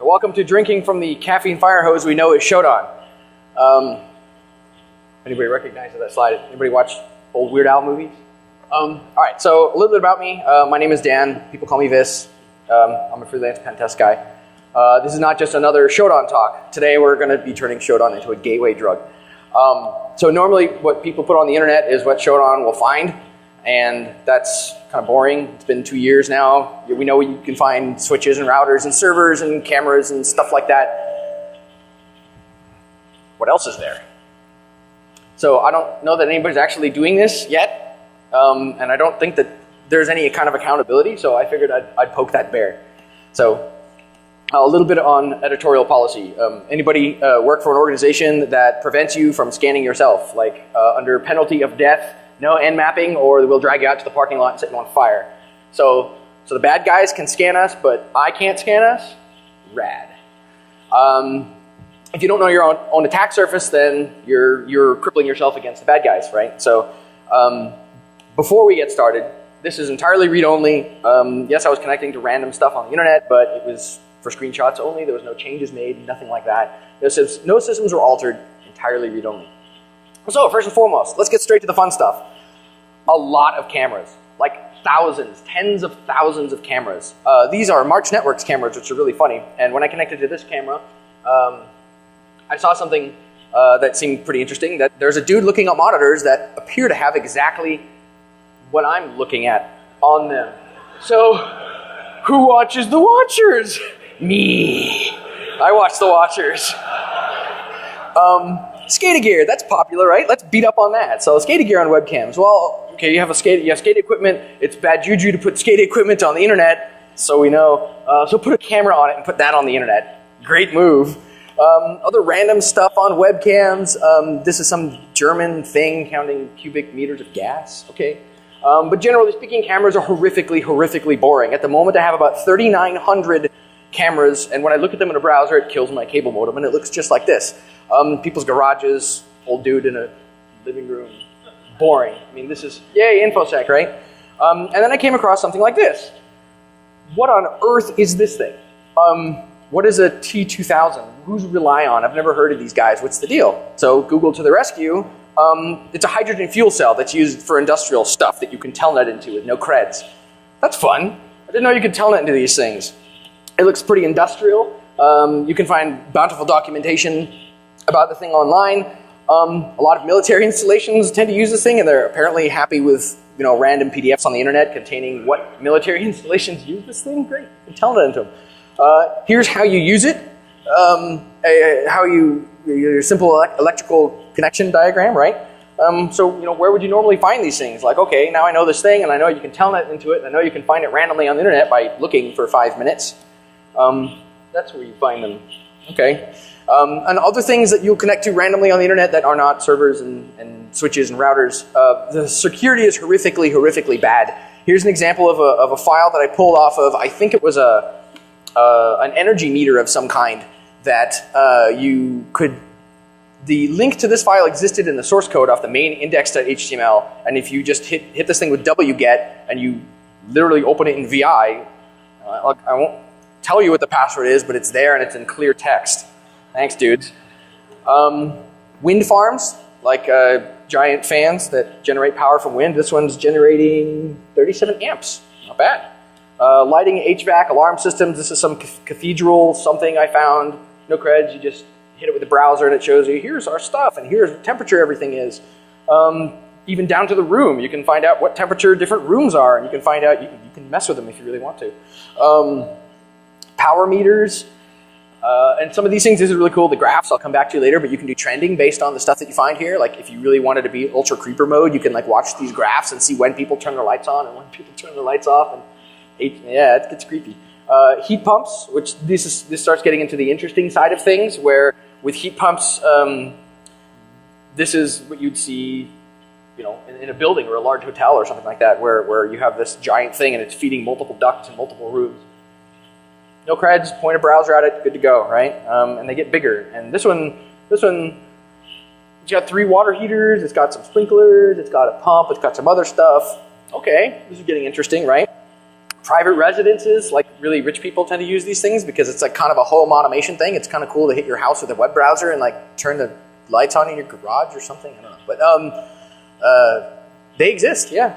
Welcome to drinking from the caffeine fire hose we know is Shodan. Anybody recognize that slide? Anybody watch old Weird Al movies? Alright, so a little bit about me. My name is Dan. People call me VISS. I'm a freelance pen test guy. This is not just another Shodan talk. Today we're going to be turning Shodan into a gateway drug. So normally what people put on the internet is what Shodan will find, and that's kind of boring. It's been 2 years now. We know you can find switches and routers and servers and cameras and stuff like that. What else is there? So I don't know that anybody's actually doing this yet, and I don't think that there's any kind of accountability, so I figured I'd poke that bear. So a little bit on editorial policy. Anybody work for an organization that prevents you from scanning yourself, like under penalty of death, no end mapping, or we'll drag you out to the parking lot and set you on fire. So the bad guys can scan us, but I can't scan us? Rad. If you don't know your own attack surface, then you're crippling yourself against the bad guys, right? So before we get started, this is entirely read-only. Yes, I was connecting to random stuff on the internet, but it was for screenshots only. There was no changes made, nothing like that. No systems were altered, entirely read-only. So first and foremost, let's get straight to the fun stuff. A lot of cameras, like thousands, tens of thousands of cameras. These are March Networks cameras, which are really funny. And when I connected to this camera, I saw something that seemed pretty interesting, that there's a dude looking at monitors that appear to have exactly what I'm looking at on them. So who watches the watchers? Me. I watch the watchers. SCADA gear, that's popular, right? Let's beat up on that. So SCADA gear on webcams. Well, okay, you have SCADA equipment. It's bad juju to put SCADA equipment on the internet, so we know. So put a camera on it and put that on the internet. Great move. Other random stuff on webcams. This is some German thing counting cubic meters of gas. Okay. But generally speaking, cameras are horrifically boring. At the moment, I have about 3,900 cameras, and when I look at them in a browser, it kills my cable modem, and it looks just like this. People's garages, old dude in a living room. Boring. I mean, this is, yay, InfoSec, right? And then I came across something like this. What on earth is this thing? What is a T2000? Who's Rely-On? I've never heard of these guys. What's the deal? So Google to the rescue. It's a hydrogen fuel cell that's used for industrial stuff that you can telnet into with no creds. That's fun. I didn't know you could telnet into these things. It looks pretty industrial. You can find bountiful documentation about the thing online. A lot of military installations tend to use this thing, and they're apparently happy with random PDFs on the internet containing what military installations use this thing. Great, you can telnet into them. Here's how you use it. Your simple electrical connection diagram, right? So where would you normally find these things? Like, okay, now I know this thing, and I know you can telnet into it, and I know you can find it randomly on the internet by looking for 5 minutes. That's where you find them. Okay. And other things that you'll connect to randomly on the internet that are not servers and switches and routers. The security is horrifically bad. Here's an example of a file that I pulled off of, I think it was an energy meter of some kind that you could. The link to this file existed in the source code off the main index.html, and if you just hit this thing with wget and you literally open it in VI, I won't tell you what the password is, but it's there and it's in clear text. Thanks, dudes. Wind farms, like giant fans that generate power from wind. This one's generating 37 amps. Not bad. Lighting, HVAC, alarm systems. This is some cathedral something I found. No creds. You just hit it with the browser and it shows you, here's our stuff and here's what temperature everything is. Even down to the room. You can find out what temperature different rooms are, and you can find out, you can mess with them if you really want to. Power meters. And some of these things, this is really cool. The graphs I'll come back to later, but you can do trending based on the stuff that you find here. Like if you really wanted to be ultra creeper mode, you can like watch these graphs and see when people turn their lights on and when people turn their lights off. And yeah, it gets creepy. Heat pumps, which this starts getting into the interesting side of things, where with heat pumps, this is what you'd see, in a building or a large hotel or something like that, where you have this giant thing and it's feeding multiple ducts in multiple rooms. No creds, point a browser at it, good to go, right? And they get bigger. And this one, it's got 3 water heaters, it's got some sprinklers, it's got a pump, it's got some other stuff. Okay, this is getting interesting, right? private residences, like really rich people tend to use these things because it's like kind of a home automation thing. It's kind of cool to hit your house with a web browser and like turn the lights on in your garage or something. I don't know, but they exist, yeah.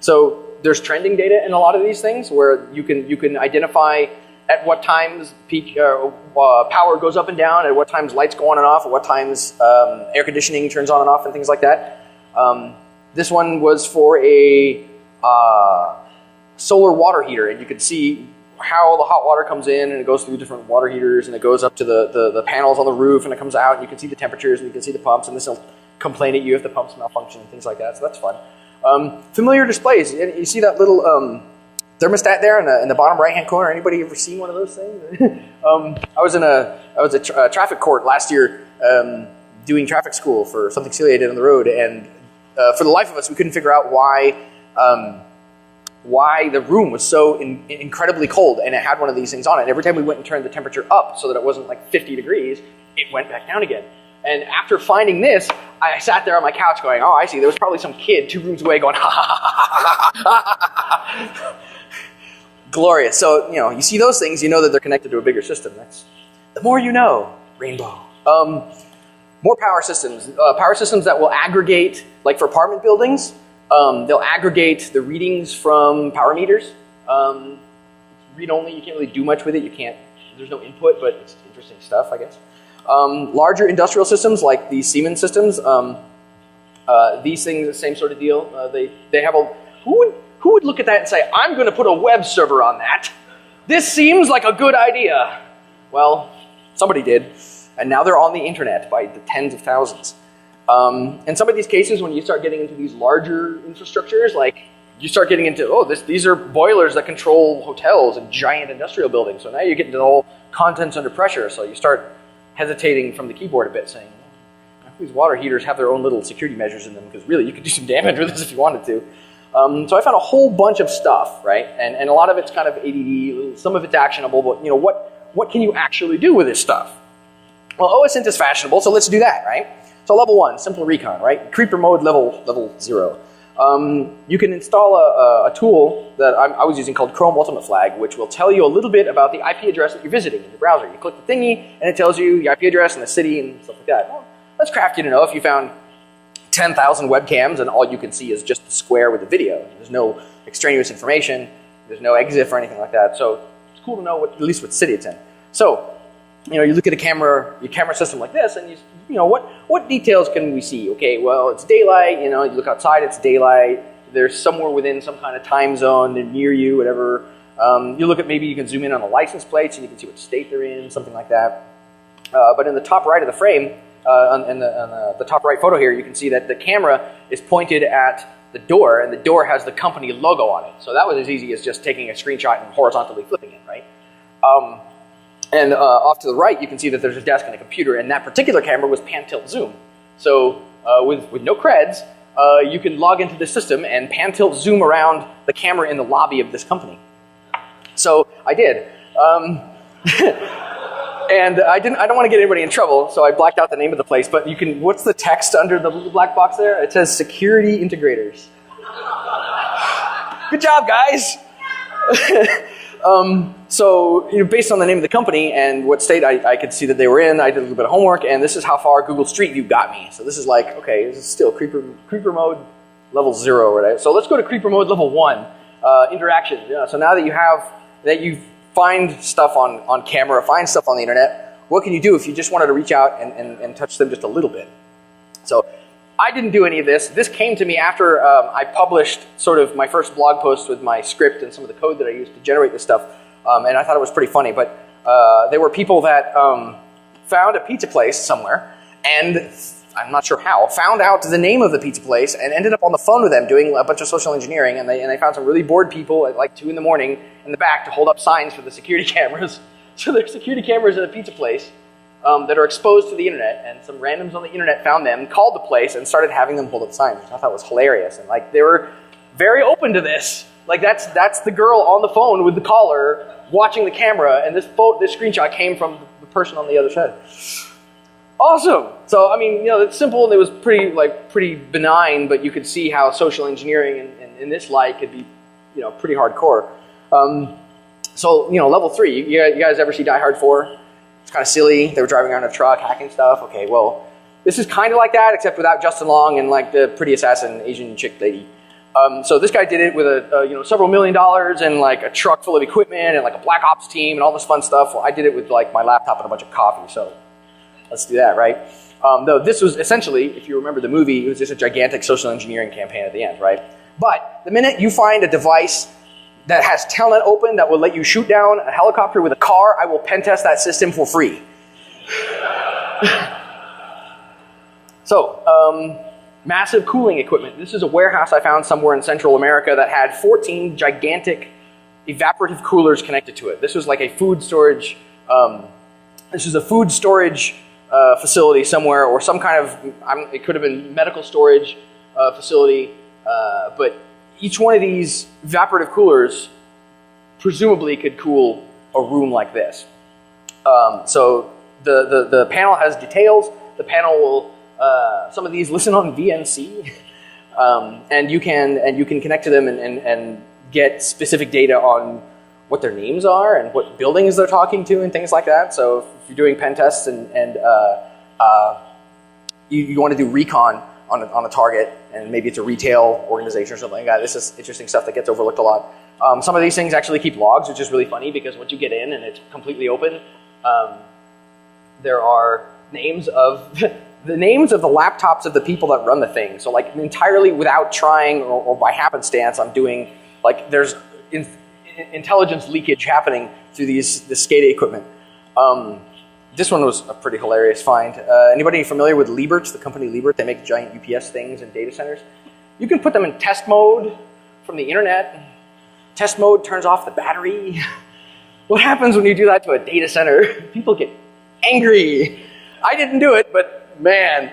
So there's trending data in a lot of these things where you can identify at what times peak power goes up and down, at what times lights go on and off, at what times air conditioning turns on and off, and things like that. This one was for a solar water heater, and you could see how the hot water comes in, and it goes through different water heaters, and it goes up to the panels on the roof, and it comes out, and you can see the temperatures, and you can see the pumps, and this will complain at you if the pumps malfunction and things like that, so that's fun. Familiar displays. You see that little thermostat there in the bottom right-hand corner? Anybody ever seen one of those things? I was at traffic court last year doing traffic school for something silly I did on the road, and for the life of us, we couldn't figure out why the room was so incredibly cold, and it had one of these things on it. And every time we went and turned the temperature up so that it wasn't like 50 degrees, it went back down again. And after finding this, I sat there on my couch going, oh, I see, there was probably some kid 2 rooms away going, ha ha ha ha ha ha. Glorious. So, you know, you see those things, you know that they're connected to a bigger system. That's the more you know, rainbow. More power systems that will aggregate, like for apartment buildings, they'll aggregate the readings from power meters. Read only, you can't really do much with it. There's no input, but it's interesting stuff, I guess. Larger industrial systems like these Siemens systems, these things, the same sort of deal. They have a, who would look at that and say, I'm going to put a web server on that? This seems like a good idea. Well, somebody did, and now they're on the internet by the tens of thousands. In some of these cases, when you start getting into these larger infrastructures, like you start getting into, oh, these are boilers that control hotels and giant industrial buildings. So now you get into the whole contents under pressure. So you start hesitating from the keyboard a bit, saying, these water heaters have their own little security measures in them, because really you could do some damage with this if you wanted to. So I found a whole bunch of stuff, right? And a lot of it's kind of ADD, some of it's actionable, but you know, what can you actually do with this stuff? Well, OSINT is fashionable, so let's do that, right? So level 1, simple recon, right? Creeper mode level 0. You can install a tool that I was using called Chrome Ultimate Flag, which will tell you a little bit about the IP address that you're visiting in your browser. You click the thingy, and it tells you the IP address and the city and stuff like that. Well, that's crafty to know if you found 10,000 webcams and all you can see is just the square with the video. There's no extraneous information, there's no EXIF or anything like that. So it's cool to know at least what city it's in. So, you know, you look at your camera system like this, and you know, what details can we see? Okay, well, it's daylight, you know, you look outside, it's daylight, there's somewhere within some kind of time zone near you, whatever. You look at, maybe you can zoom in on the license plates and you can see what state they're in, something like that. But in the top right of the frame, on the top right photo here, you can see that the camera is pointed at the door, and the door has the company logo on it. So that was as easy as just taking a screenshot and horizontally flipping it, right? And off to the right, you can see that there's a desk and a computer, and that particular camera was pan-tilt zoom. So with no creds, you can log into the system and pan-tilt zoom around the camera in the lobby of this company. So I did. And I don't want to get anybody in trouble, so I blacked out the name of the place, but you can, what's the text under the little black box there? It says security integrators. Good job, guys. So, you know, based on the name of the company and what state I could see that they were in, I did a little bit of homework, and this is how far Google Street View got me. So this is like, okay, this is still creeper mode level 0, right? So let's go to creeper mode level 1, interactions. Yeah, so now that you find stuff on camera, find stuff on the internet, what can you do if you just wanted to reach out and touch them just a little bit? So I didn't do any of this. This came to me after I published sort of my first blog post with my script and some of the code that I used to generate this stuff. And I thought it was pretty funny, but there were people that found a pizza place somewhere, and I'm not sure how, found out the name of the pizza place and ended up on the phone with them doing a bunch of social engineering, and they found some really bored people at like 2 in the morning in the back to hold up signs for the security cameras. So there's security cameras at a pizza place that are exposed to the internet, and some randoms on the internet found them, called the place, and started having them hold up signs, which I thought was hilarious. And like, they were very open to this. Like, that's the girl on the phone with the caller watching the camera, and this screenshot came from the person on the other side. Awesome. So I mean, you know, it's simple and it was pretty benign, but you could see how social engineering in this light could be, you know, pretty hardcore. So, you know, level 3, you guys ever see Die Hard 4? It's kind of silly. They were driving around a truck, hacking stuff. Okay, well, this is kind of like that, except without Justin Long and like the pretty assassin Asian chick lady. So this guy did it with you know, several $1 million and like a truck full of equipment and like a black ops team and all this fun stuff. Well, I did it with like my laptop and a bunch of coffee, so let's do that, right? Though this was essentially, if you remember the movie, it was just a gigantic social engineering campaign at the end, right? But the minute you find a device that has Telnet open that will let you shoot down a helicopter with a car, I will pen test that system for free. So, massive cooling equipment. This is a warehouse I found somewhere in Central America that had 14 gigantic evaporative coolers connected to it. This was like a food storage, facility somewhere, or some kind of, it could have been medical storage facility, but each one of these evaporative coolers presumably could cool a room like this. So the panel has details. The panel will, some of these listen on VNC, and you can connect to them and get specific data on what their names are and what buildings they're talking to and things like that. So if you're doing pen tests and you want to do recon on a target, and maybe it's a retail organization or something like that, this is interesting stuff that gets overlooked a lot. Some of these things actually keep logs, which is really funny because once you get in and it's completely open, there are names of the names of the laptops of the people that run the thing. So like entirely without trying or by happenstance, I'm doing, like, there's intelligence leakage happening through this SCADA equipment. This one was a pretty hilarious find. Anybody familiar with Liebert, the company Liebert? They make giant UPS things in data centers. You can put them in test mode from the internet. Test mode turns off the battery. What happens when you do that to a data center? People get angry. I didn't do it, but man.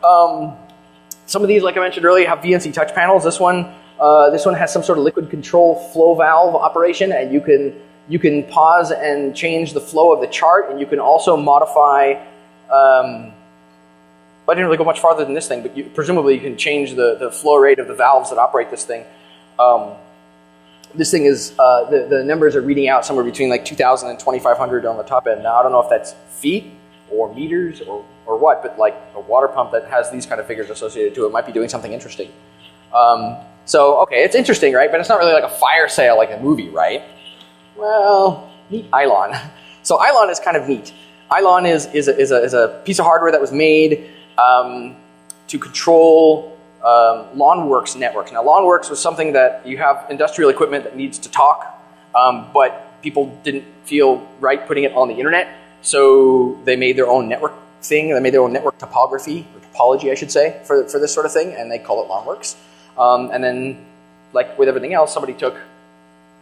Some of these, like I mentioned earlier, have VNC touch panels. This one has some sort of liquid control flow valve operation, and you can pause and change the flow of the chart, and you can also modify, I didn't really go much farther than this thing, but presumably you can change the flow rate of the valves that operate this thing. This thing is, the numbers are reading out somewhere between like 2,000 and 2,500 on the top end. Now, I don't know if that's feet or meters or what, but like a water pump that has these kind of figures associated to it might be doing something interesting. So, okay, it's interesting, right? But it's not really like a fire sale like a movie, right? Well, meet Ilon. So Ilon is kind of neat. Ilon is a piece of hardware that was made to control LawnWorks networks. Now, LawnWorks was something that you have industrial equipment that needs to talk, but people didn't feel right putting it on the internet, so they made their own network thing. They made their own network topography, or topology, I should say, for this sort of thing, and they call it LawnWorks. And then, like with everything else, somebody took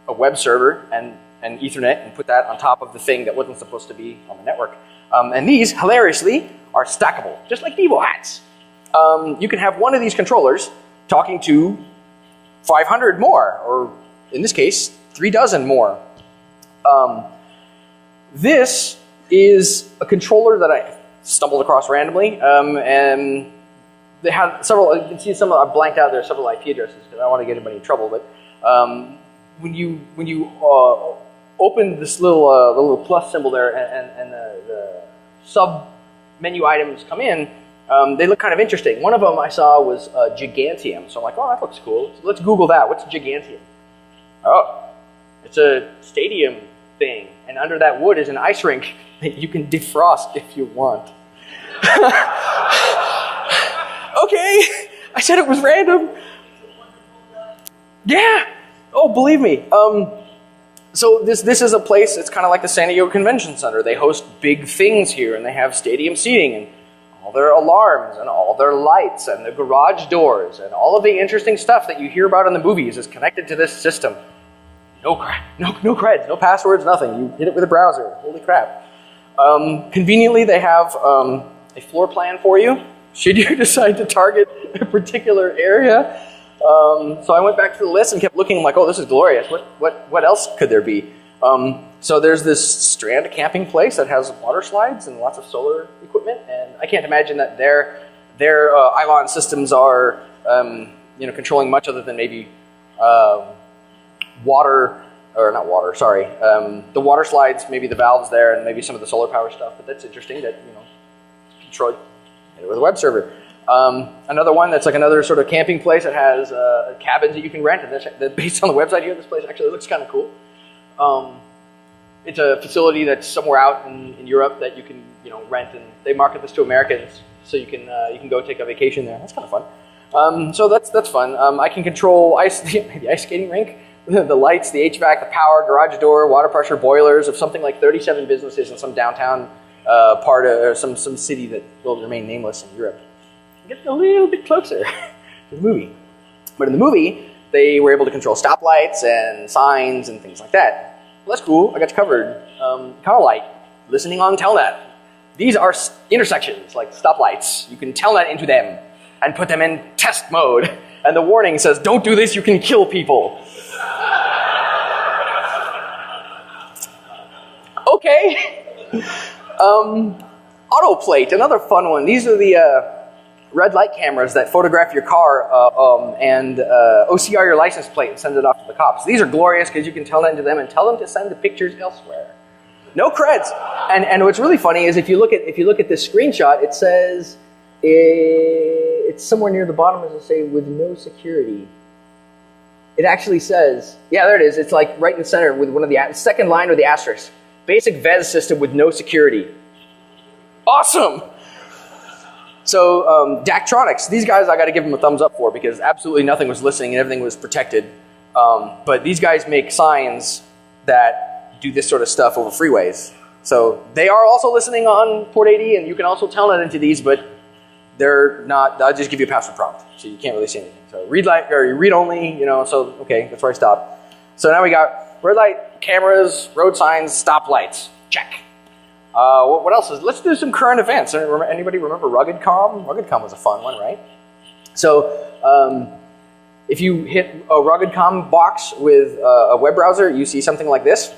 a web server and Ethernet and put that on top of the thing that wasn't supposed to be on the network. And these, hilariously, are stackable, just like Devo hats. You can have one of these controllers talking to 500 more, or in this case, 3 dozen more. This is a controller that I stumbled across randomly, and they had several, you can see some, I blanked out there several IP addresses because I don't want to get anybody in trouble, but when you open this little plus symbol there and the sub menu items come in, they look kind of interesting. One of them I saw was Gigantium, so I'm like, oh, that looks cool. So let's Google that. What's Gigantium? Oh, it's a stadium thing, and under that wood is an ice rink that you can defrost if you want. Okay, I said it was random. Yeah. Oh, believe me. So this is a place, it's kind of like the San Diego Convention Center. They host big things here, and they have stadium seating, and all their alarms, and all their lights, and the garage doors, and all of the interesting stuff that you hear about in the movies is connected to this system. No creds, no passwords, nothing. You hit it with a browser. Holy crap. Conveniently, they have a floor plan for you, should you decide to target a particular area. So I went back to the list and kept looking like, oh, this is glorious. What else could there be? So there's this Strand camping place that has water slides and lots of solar equipment, and I can't imagine that their Ilon systems are controlling much other than maybe water or not water, sorry. The water slides, maybe the valves there, and maybe some of the solar power stuff. But that's interesting that, you know, control it with a web server. Another one that's like another sort of camping place that has cabins that you can rent, and that's based on the website here. This place actually looks kind of cool. It's a facility that's somewhere out in Europe that you can, you know, rent, and they market this to Americans, so you can go take a vacation there. That's kind of fun. So that's fun. I can control the ice skating rink, the lights, the HVAC, the power, garage door, water pressure, boilers of something like 37 businesses in some downtown part of some city that will remain nameless in Europe. Get a little bit closer to the movie. But in the movie, they were able to control stoplights and signs and things like that. Well, that's cool. I got you covered. Kind of like listening on Telnet. These are intersections, like stoplights. You can Telnet into them and put them in test mode. And the warning says, don't do this, you can kill people. Okay. Autoplate, another fun one. These are the red light cameras that photograph your car and OCR your license plate and send it off to the cops. These are glorious because you can tell that to them and tell them to send the pictures elsewhere. No creds. And what's really funny is if you look at this screenshot, it says it's somewhere near the bottom. Does it say with no security? It actually says, yeah, there it is. It's like right in the center with one of the second line with the asterisk. Basic VES system with no security. Awesome. So Daktronics, these guys I got to give them a thumbs up for because absolutely nothing was listening and everything was protected. But these guys make signs that do this sort of stuff over freeways. So they are also listening on port 80, and you can also telnet into these, but they're not. They'll just give you a password prompt, so you can't really see anything. So read only, you know. So okay, that's where I stopped. So now we got red light cameras, road signs, stoplights. Check. What else is? Let's do some current events. Anybody remember RuggedCom? RuggedCom was a fun one, right? So if you hit a RuggedCom box with a web browser, you see something like this.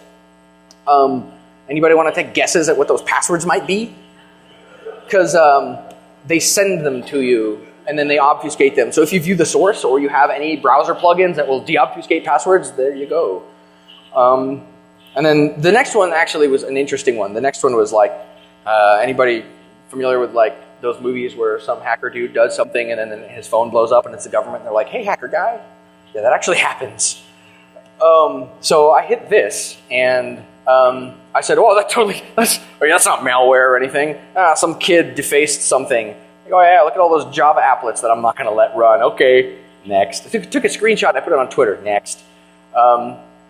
Anybody want to take guesses at what those passwords might be? Because they send them to you and then they obfuscate them. So if you view the source or you have any browser plugins that will deobfuscate passwords, there you go. And then the next one actually was an interesting one. The next one was like, anybody familiar with like those movies where some hacker dude does something and then his phone blows up and it's the government and they're like, hey, hacker guy. Yeah, that actually happens. So I hit this and I said, oh, that's not malware or anything. Some kid defaced something. I go, yeah, look at all those Java applets that I'm not going to let run. Okay, next. I took a screenshot and I put it on Twitter. Next.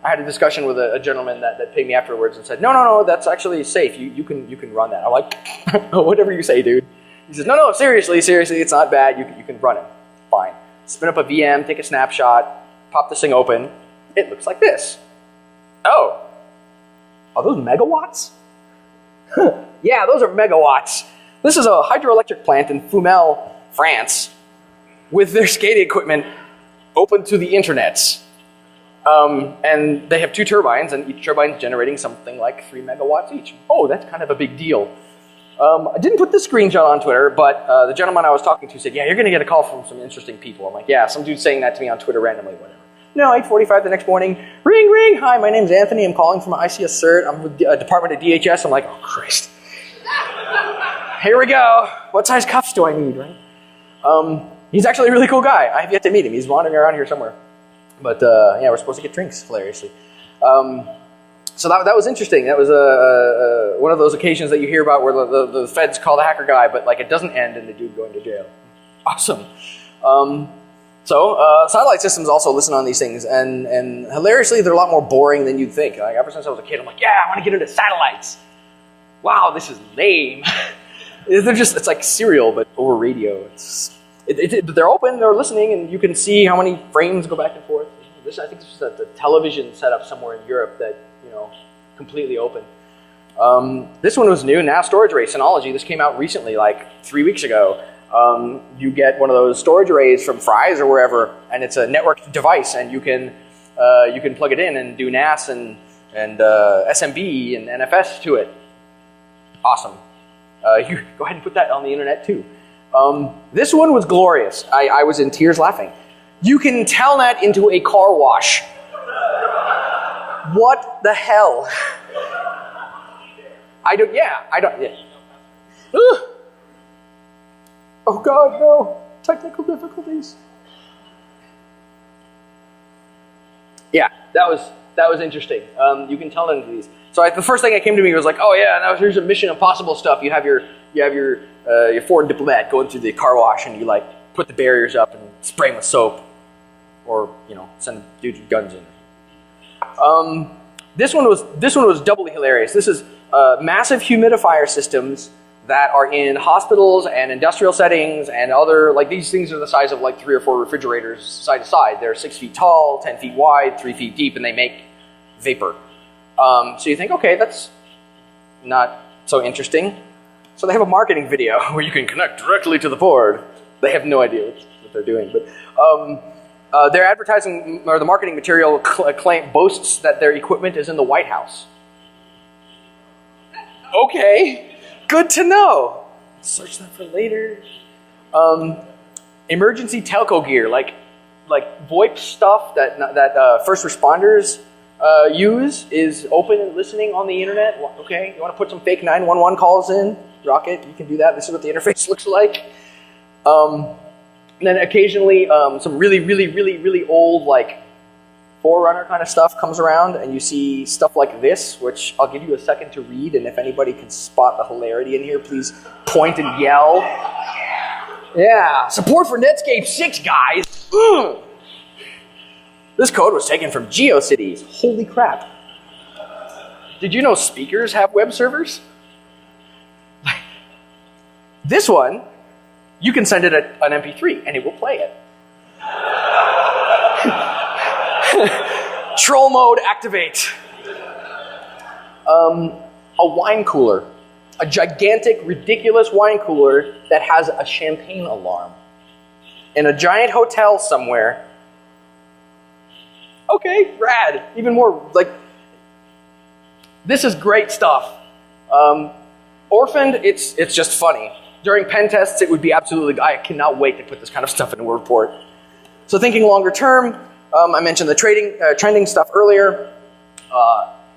I had a discussion with a gentleman that paid me afterwards and said, no, that's actually safe. You can run that. I'm like, whatever you say, dude. He says, no, seriously, it's not bad. You can run it. Fine. Spin up a VM, take a snapshot, pop this thing open. It looks like this. Oh. Are those megawatts? Yeah, those are megawatts. This is a hydroelectric plant in Fumel, France, with their SCADA equipment open to the internets. And they have 2 turbines, and each turbine is generating something like 3 megawatts each. Oh, that's kind of a big deal. I didn't put this screenshot on Twitter, but the gentleman I was talking to said, yeah, you're going to get a call from some interesting people. I'm like, yeah, some dude saying that to me on Twitter randomly, whatever. No, 8:45 the next morning. Ring, ring. Hi, my name's Anthony. I'm calling from ICS CERT. I'm with the Department of DHS. I'm like, oh, Christ. Here we go. What size cuffs do I need, right? He's actually a really cool guy. I have yet to meet him. He's wandering around here somewhere. But yeah, we're supposed to get drinks, hilariously. So that was interesting. That was one of those occasions that you hear about where the feds call the hacker guy, but like it doesn't end in the dude going to jail. Awesome. So satellite systems also listen on these things, and hilariously, they're a lot more boring than you'd think. Like ever since I was a kid, I'm like, yeah, I want to get into satellites. Wow, this is lame. It's like serial, but over radio. They're open, they're listening, and you can see how many frames go back and forth. I think this was a television setup somewhere in Europe that, completely open. This one was new, NAS storage array Synology. This came out recently, like 3 weeks ago. You get one of those storage arrays from Fry's or wherever, and it's a networked device, and you can plug it in and do NAS and SMB and NFS to it. Awesome. You go ahead and put that on the internet too. This one was glorious. I was in tears laughing. You can telnet into a car wash. What the hell? I don't, yeah. Ugh. Oh God, no. Technical difficulties. Yeah, that was interesting. You can tell into these. So the first thing that came to me was like, oh yeah, now here's some Mission Impossible stuff. You have your foreign diplomat going through the car wash, and you like put the barriers up and spray them with soap, or send dudes with guns in. This one was doubly hilarious. This is massive humidifier systems that are in hospitals and industrial settings and other, like these things are the size of like 3 or 4 refrigerators side to side. They're 6 feet tall, 10 feet wide, 3 feet deep, and they make vapor. So you think, okay, that's not so interesting. So they have a marketing video where you can connect directly to the board. They have no idea what they're doing, but their advertising or the marketing material boasts that their equipment is in the White House. Okay. Good to know. Search that for later. Emergency telco gear, like VoIP stuff that first responders use, is open and listening on the internet. Okay, you want to put some fake 911 calls in? Rocket, you can do that. This is what the interface looks like. And then occasionally, some really old like Forerunner kind of stuff comes around, and you see stuff like this, which I'll give you a second to read, and if anybody can spot the hilarity in here, please point and yell. Yeah, support for Netscape 6, guys. Ugh. This code was taken from GeoCities. Holy crap. Did you know speakers have web servers? This one, you can send it an MP3, and it will play it. Troll mode activate. A wine cooler. A gigantic, ridiculous wine cooler that has a champagne alarm. In a giant hotel somewhere. Okay, rad. Even more, like, this is great stuff. Orphaned, it's just funny. During pen tests, it would be absolutely, I cannot wait to put this kind of stuff in a report. So thinking longer term, I mentioned the trending stuff earlier.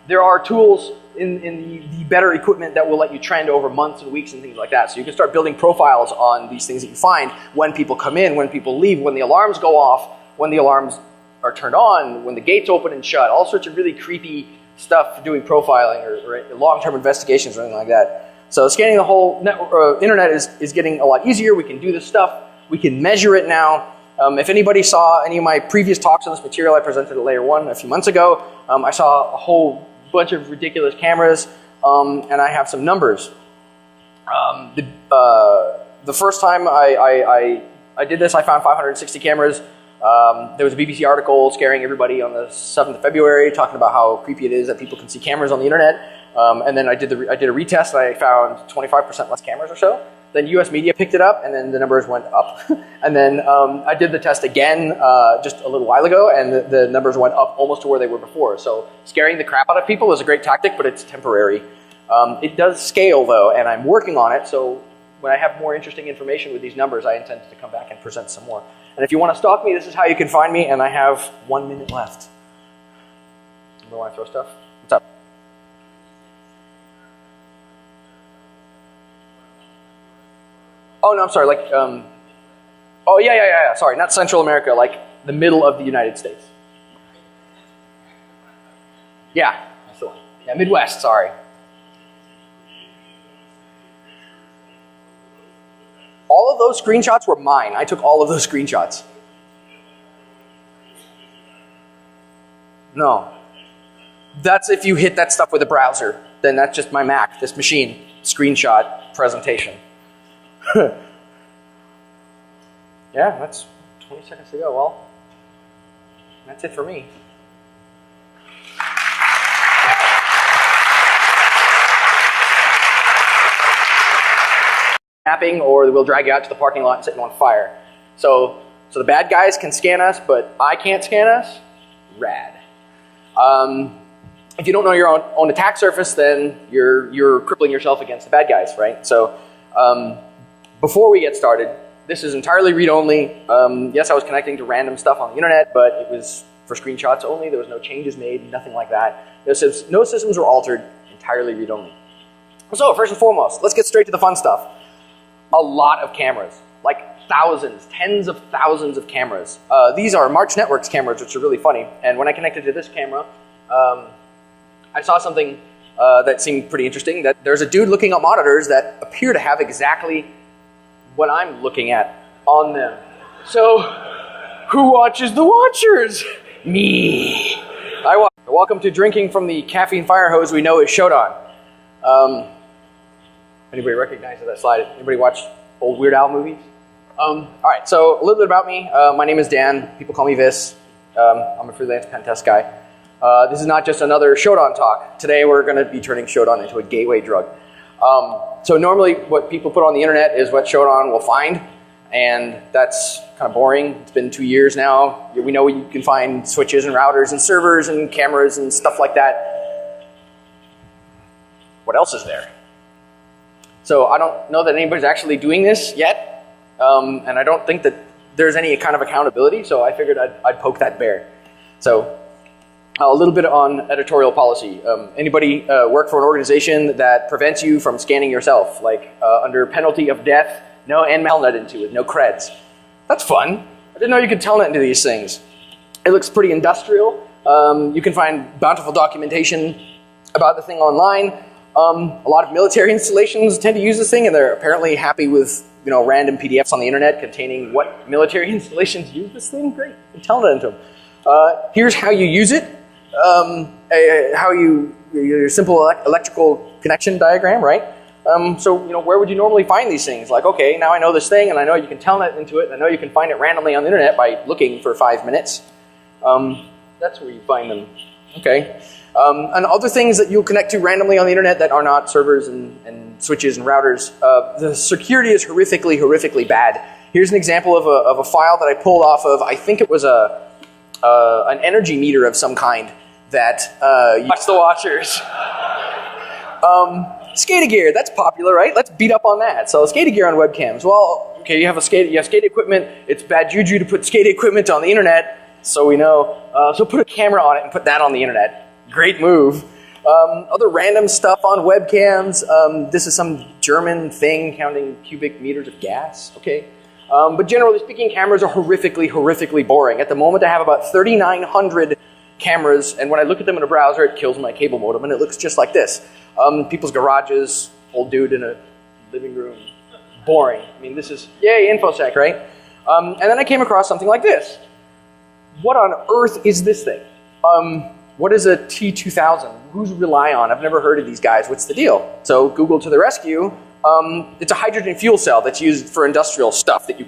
There are tools in the better equipment that will let you trend over months and weeks and things like that. So you can start building profiles on these things that you find, when people come in, when people leave, when the alarms go off, when the alarms are turned on, when the gates open and shut, all sorts of really creepy stuff for doing profiling or long-term investigations or anything like that. So scanning the whole internet is getting a lot easier. We can do this stuff. We can measure it now. If anybody saw any of my previous talks on this material I presented at Layer 1 a few months ago, I saw a whole bunch of ridiculous cameras, and I have some numbers. The first time I did this, I found 560 cameras. There was a BBC article scaring everybody on the 7th of February, talking about how creepy it is that people can see cameras on the internet. And then I did a retest, and I found 25% less cameras or so. Then US media picked it up, and then the numbers went up. And then I did the test again just a little while ago, and the numbers went up almost to where they were before. So scaring the crap out of people is a great tactic, but it's temporary. It does scale, though, and I'm working on it. So when I have more interesting information with these numbers, I intend to come back and present some more. And if you want to stalk me, this is how you can find me, and I have 1 minute left. You want to throw stuff? What's up? Oh, no, I'm sorry, like, oh, yeah, sorry, not Central America, like the middle of the United States. Yeah, that's the one. Yeah, Midwest, sorry. All of those screenshots were mine. I took all of those screenshots. No. That's if you hit that stuff with a browser. Then that's just my Mac, this machine, screenshot presentation. Yeah, that's 20 seconds to go. Well, that's it for me. Mapping, or we'll drag you out to the parking lot and set you on fire. So the bad guys can scan us, but I can't scan us? Rad. If you don't know your own attack surface, then you're crippling yourself against the bad guys, right? So before we get started, this is entirely read-only. Yes, I was connecting to random stuff on the internet, but it was for screenshots only. There was no changes made, nothing like that. No systems were altered, entirely read-only. So first and foremost, let's get straight to the fun stuff. A lot of cameras, like thousands, tens of thousands of cameras. These are March Networks cameras, which are really funny. And when I connected to this camera, I saw something that seemed pretty interesting, that there's a dude looking at monitors that appear to have exactly what I'm looking at on them. So, who watches the watchers? Me. I watch. Welcome to drinking from the caffeine fire hose we know is Shodan. Anybody recognize that slide? Anybody watch old Weird Al movies? Alright, so a little bit about me. My name is Dan. People call me VISS. I'm a freelance pen test guy. This is not just another Shodan talk. Today we're going to be turning Shodan into a gateway drug. So normally what people put on the internet is what Shodan will find, and that's kind of boring. It's been 2 years now. We know you can find switches and routers and servers and cameras and stuff like that. What else is there? So I don't know that anybody's actually doing this yet, and I don't think that there's any kind of accountability, so I figured I'd poke that bear. So a little bit on editorial policy. Anybody work for an organization that prevents you from scanning yourself, like under penalty of death, no telnet into it, no creds? That's fun. I didn't know you could telnet into these things. It looks pretty industrial. You can find bountiful documentation about the thing online. A lot of military installations tend to use this thing, and they're apparently happy with random PDFs on the internet containing what military installations use this thing. Great, you can telnet into them. Here's how you use it. Your simple electrical connection diagram, right? So where would you normally find these things? Like, okay, now I know this thing, and I know you can telnet into it, and I know you can find it randomly on the internet by looking for 5 minutes. That's where you find them. Okay. And other things that you'll connect to randomly on the internet that are not servers and switches and routers, the security is horrifically, horrifically bad. Here's an example of a file that I pulled off of, I think it was an energy meter of some kind that watch the watchers. SCADA gear, that's popular, right? Let's beat up on that. So SCADA gear on webcams. Well, okay, you have SCADA equipment. It's bad juju to put SCADA equipment on the internet, so we know. So put a camera on it and put that on the internet. Great move. Other random stuff on webcams. This is some German thing counting cubic meters of gas. Okay. But generally speaking, cameras are horrifically, horrifically boring. At the moment, I have about 3,900 cameras, and when I look at them in a browser, it kills my cable modem, and it looks just like this. People's garages, old dude in a living room. Boring. I mean, this is, yay, InfoSec, right? And then I came across something like this. What on earth is this thing? What is a T2000? Who's Relion? I've never heard of these guys. What's the deal? So Google to the rescue. It's a hydrogen fuel cell that's used for industrial stuff that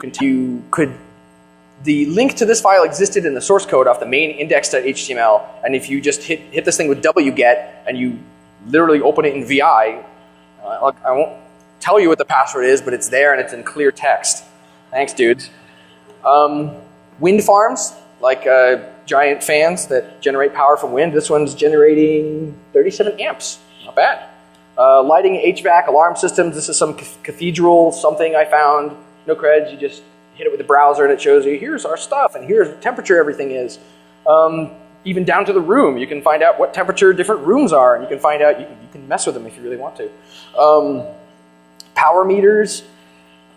the link to this file existed in the source code off the main index.html, and if you just hit this thing with wget and you literally open it in VI, I won't tell you what the password is, but it's there and it's in clear text. Thanks, dudes. Wind farms, like giant fans that generate power from wind. This one's generating 37 amps. Not bad. Lighting, HVAC, alarm systems. This is some cathedral something I found. No creds. You just hit it with the browser and it shows you, here's our stuff and here's what temperature everything is. Even down to the room. You can find out what temperature different rooms are, and you can find out, you can mess with them if you really want to. Power meters.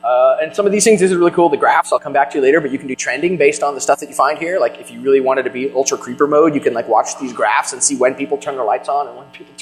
And some of these things, this is really cool. The graphs, I'll come back to later, but you can do trending based on the stuff that you find here. Like if you really wanted to be ultra creeper mode, you can like watch these graphs and see when people turn their lights on and when people